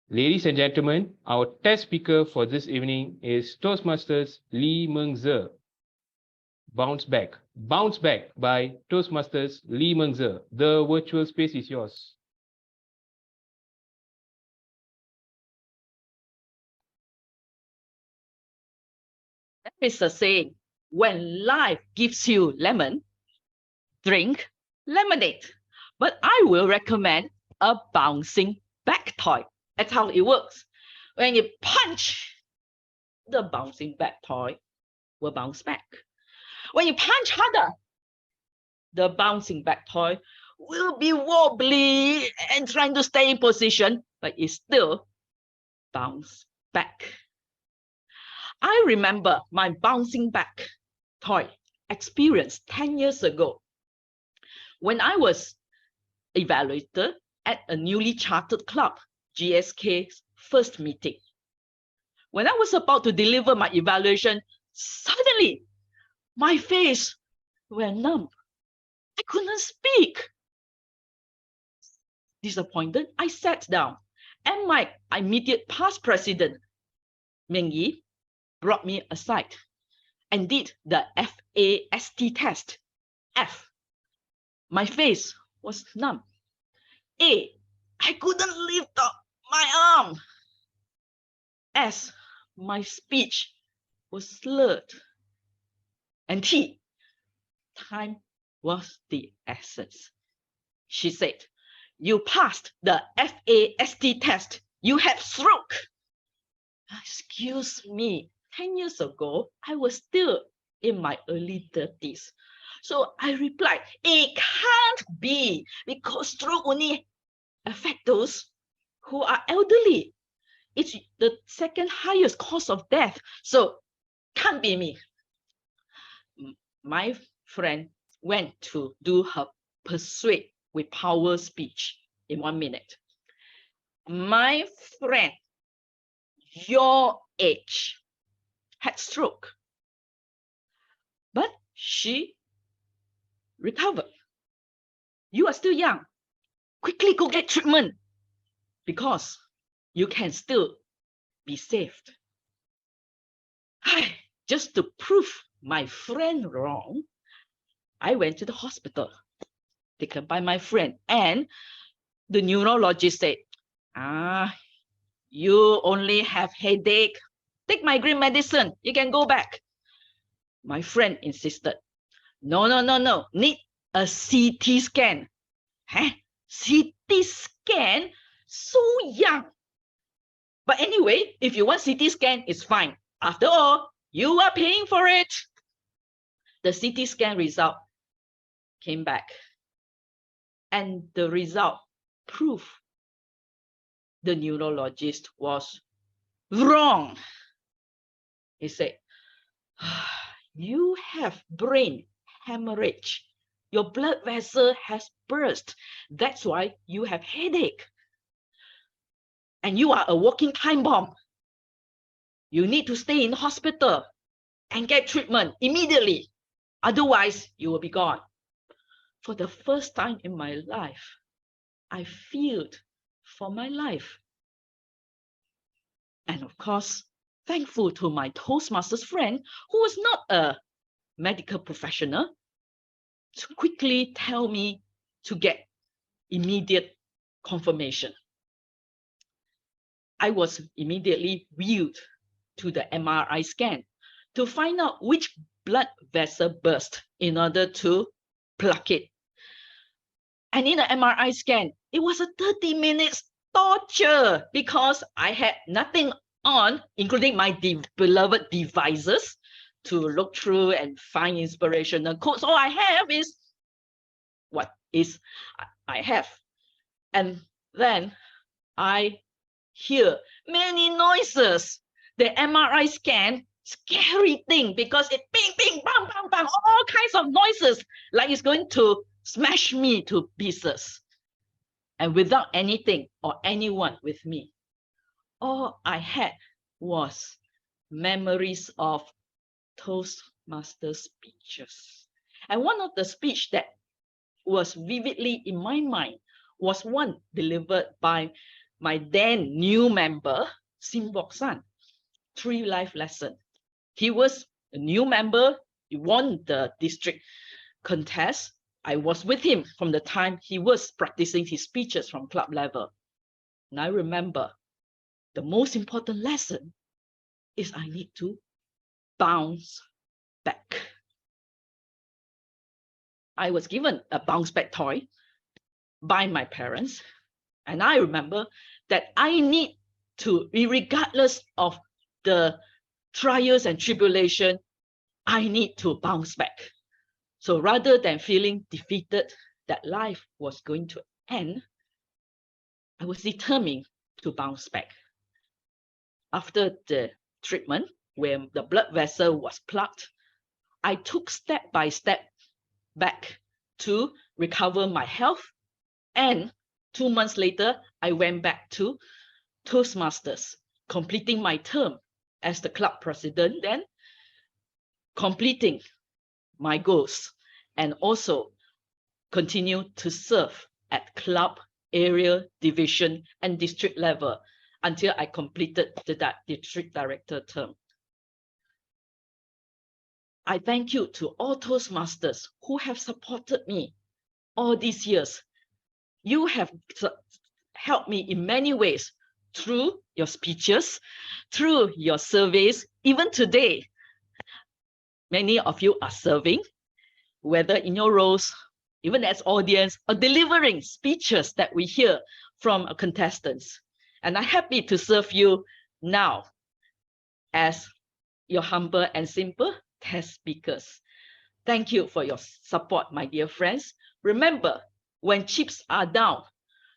Ladies and gentlemen, our test speaker for this evening is Toastmasters Lee Meng-Ze. Bounce Back by Toastmasters Lee Meng-Ze. The virtual space is yours. That is a saying, when life gives you lemon, drink lemonade. But I will recommend a bouncing back toy. That's how it works. When you punch, the bouncing back toy will bounce back. When you punch harder, the bouncing back toy will be wobbly and trying to stay in position, but it still bounce back. I remember my bouncing back toy experience 10 years ago when I was evaluated at a newly chartered club, GSK's first meeting. When I was about to deliver my evaluation, suddenly my face went numb. I couldn't speak. Disappointed, I sat down, and my immediate past president, Meng Yi, brought me aside and did the FAST test. F, my face was numb. A, I couldn't lift up my arm. S, my speech was slurred. And T, time was the essence. She said, you passed the FAST test. You had stroke. Excuse me, 10 years ago, I was still in my early 30s. So I replied, it can't be because stroke only affects those who are elderly. It's the second highest cause of death. So can't be me. My friend went to do her persuade with power speech in 1 minute. My friend, your age, had stroke, but she recovered. You are still young. Quickly go get treatment because you can still be saved. Just to prove my friend wrong, I went to the hospital, taken by my friend, and the neurologist said, you only have headache. Take migraine medicine. You can go back. My friend insisted, no. Need a CT scan. CT scan? So young. But anyway, if you want CT scan, it's fine. After all, you are paying for it. The CT scan result came back. And the result proved the neurologist was wrong. He said, you have brain hemorrhage. Your blood vessel has burst. That's why you have headache. And you are a walking time bomb. You need to stay in the hospital and get treatment immediately. Otherwise, you will be gone. For the first time in my life, I feared for my life. And of course, thankful to my Toastmasters friend, who was not a medical professional, to quickly tell me to get immediate confirmation. I was immediately wheeled to the MRI scan to find out which blood vessel burst in order to plug it. And in the MRI scan, it was a 30 minutes torture because I had nothing on, including my beloved devices, to look through and find inspirational quotes. All I have is what is I have. And then I hear many noises. The MRI scan, scary thing because it ping, ping, bang, bang, bang, all kinds of noises, like it's going to smash me to pieces. And without anything or anyone with me, all I had was memories of Toastmaster speeches. And one of the speech that was vividly in my mind was one delivered by my then new member, Sim Bok San, 3 life lessons. He was a new member. He won the district contest. I was with him from the time he was practicing his speeches from club level. And I remember the most important lesson is I need to bounce back. I was given a bounce back toy by my parents. And I remember that I need to, regardless of the trials and tribulation, I need to bounce back. So rather than feeling defeated that life was going to end, I was determined to bounce back. After the treatment, when the blood vessel was plugged, I took step by step back to recover my health. And 2 months later, I went back to Toastmasters, completing my term as the club president, then completing my goals, and also continue to serve at club, area, division, and district level until I completed the district director term. I thank you to all Toastmasters who have supported me all these years. You have helped me in many ways through your speeches, through your surveys. Even today, many of you are serving, whether in your roles, even as audience, or delivering speeches that we hear from contestants. And I'm happy to serve you now as your humble and simple test speakers. Thank you for your support, my dear friends. Remember, when chips are down,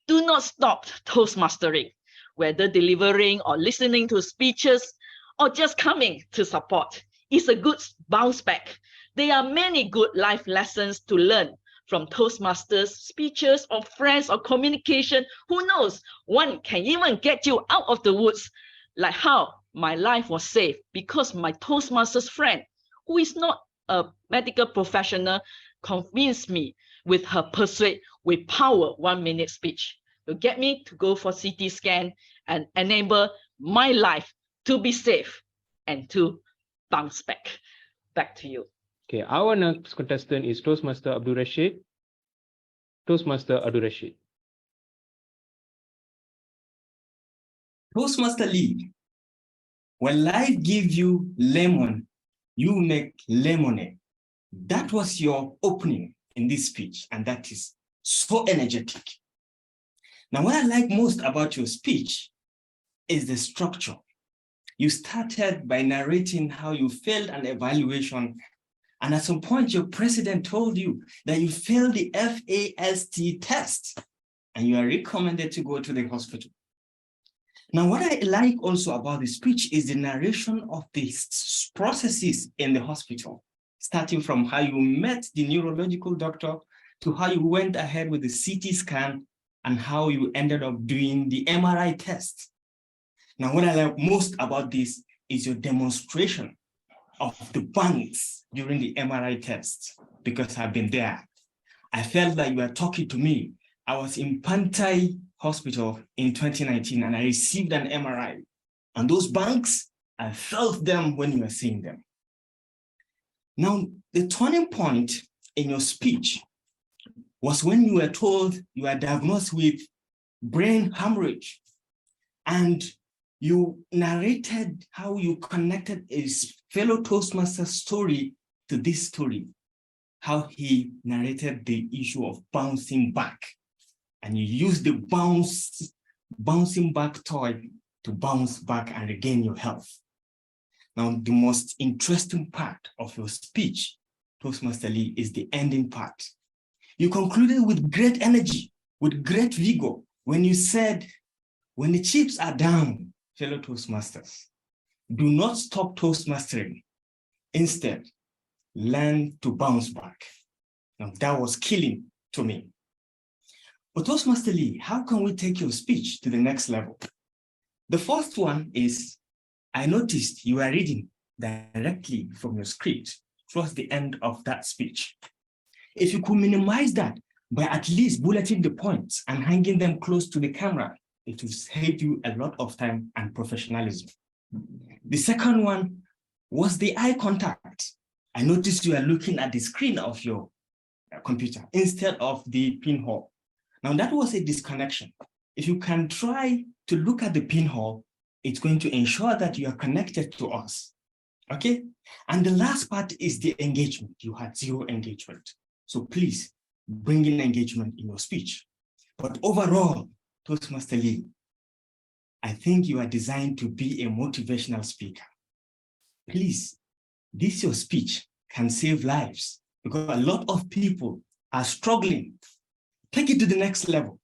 do not stop Toastmastering, whether delivering or listening to speeches or just coming to support. It's a good bounce back. There are many good life lessons to learn from Toastmasters, speeches, or friends, or communication. Who knows? One can even get you out of the woods, like how my life was saved because my Toastmasters friend, who is not a medical professional, convinced me with her persuade with power 1-minute speech to get me to go for CT scan and enable my life to be safe and to bounce back. Back to you. Okay, our next contestant is Toastmaster Abdul Rashid. Toastmaster Abdul Rashid. Toastmaster Lee, when life gives you lemon, you make lemonade. That was your opening in this speech, and that is so energetic. Now, what I like most about your speech is the structure. You started by narrating how you failed an evaluation, and at some point, your president told you that you failed the FAST test, and you are recommended to go to the hospital. Now, what I like also about the speech is the narration of the processes in the hospital, starting from how you met the neurological doctor to how you went ahead with the CT scan and how you ended up doing the MRI test. Now, what I like most about this is your demonstration of the banks during the MRI test, because I've been there. I felt like you were talking to me. I was in Pantai Hospital in 2019 and I received an MRI. And those banks, I felt them when you were seeing them. Now, the turning point in your speech was when you were told you were diagnosed with brain hemorrhage, and you narrated how you connected a fellow Toastmaster story to this story, how he narrated the issue of bouncing back, and you used the bouncing back toy to bounce back and regain your health. Now, the most interesting part of your speech, Toastmaster Lee, is the ending part. You concluded with great energy, with great vigor, when you said, when the chips are down, fellow Toastmasters, do not stop Toastmastering. Instead, learn to bounce back. Now, that was killing to me. But Toastmaster Lee, how can we take your speech to the next level? The first one is, I noticed you are reading directly from your script towards the end of that speech. If you could minimize that by at least bulleting the points and hanging them close to the camera, It will save you a lot of time and professionalism. The second one was the eye contact. I noticed you are looking at the screen of your computer instead of the pinhole. Now that was a disconnection. If you can try to look at the pinhole, it's going to ensure that you are connected to us. Okay? And the last part is the engagement. You had zero engagement. So please bring in engagement in your speech. But overall, Toastmaster Lee, I think you are designed to be a motivational speaker. Please, this your speech can save lives because a lot of people are struggling. Take it to the next level.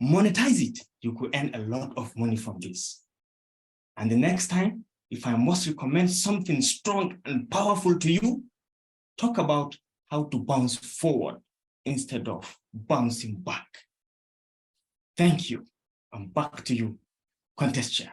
Monetize it. You could earn a lot of money from this. And the next time, if I must recommend something strong and powerful to you, talk about how to bounce forward instead of bouncing back. Thank you. And back to you, contest chair.